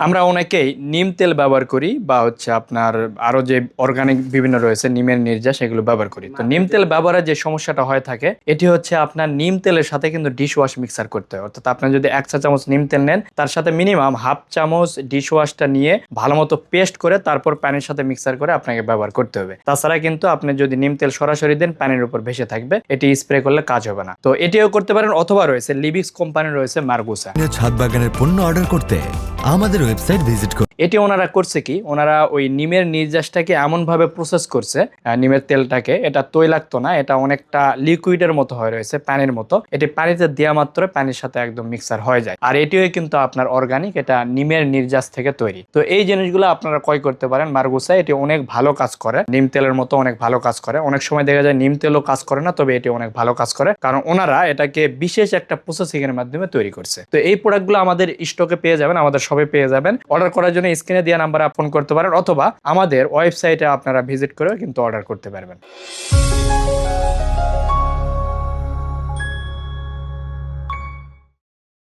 আমরা অনেকেই নিম তেল ব্যবহার করি বা হচ্ছে আপনার আরো যে অর্গানিক বিভিন্ন রয়েছে নিমের নির্যাস এগুলো ব্যবহার করি। তো নিম তেল ব্যবহারের যে সমস্যাটা হয়ে থাকে এটি হচ্ছে আপনার নিম তেলের সাথে কিন্তু ডিশ ওয়াশ মিক্সার করতে হয়। অর্থাৎ আপনি যদি 1 চা চামচ নিম তেল নেন তার সাথে মিনিমাম 1/2 চামচ ডিশ ওয়াশটা নিয়ে ভালো মতো পেস্ট করে তারপর পানির সাথে মিক্সার করে আপনাকে ব্যবহার করতে হবে। তাছাড়া কিন্তু আপনি যদি নিম তেল সরাসরি দেন পানির উপর ভেসে থাকবে, এটি স্প্রে করলে কাজ হবে না। তো এটিও করতে পারেন, অথবা রয়েছে লিবিক্স কোম্পানির রয়েছে মার্গুসা। ছাদ বাগানের পণ্য অর্ডার করতে আমাদের ওয়েবসাইট ভিজিট করুন। এটি ওনারা করছে কি, ওনারা ওই নিমের নির্যাসটাকে এমন ভাবে প্রসেস করছে, নিমের তেলটাকে, এটা তৈলাক্ত না, এটা অনেকটা লিকুইডের মতো হয়ে রয়েছে, পানির মতো। এটি পানিতে দেওয়া মাত্র পানির সাথে একদম মিক্সার হয়ে যায়। আর এটিও কিন্তু আপনার অর্গানিক, এটা নিমের নির্যাস থেকে তৈরি। তো এই জিনিসগুলো আপনারা ক্রয় করতে পারেন মার্গুসা। এটি অনেক ভালো কাজ করে, নিম তেলের মতো অনেক ভালো কাজ করে। অনেক সময় দেখা যায় নিম তেলও কাজ করে না, তবে এটি অনেক ভালো কাজ করে, কারণ ওনারা এটাকে বিশেষ একটা প্রসেসিং এর মাধ্যমে তৈরি করছে। তো এই প্রোডাক্টগুলো আমাদের স্টকে পেয়ে যাবেন, আমাদের শপে পেয়ে যাবেন। অর্ডার করার জন্য স্ক্রিনে দেওয়া নাম্বারে ফোন করতে পারেন, অথবা আমাদের ওয়েবসাইটে আপনারা ভিজিট করে কিন্তু অর্ডার করতে পারবেন।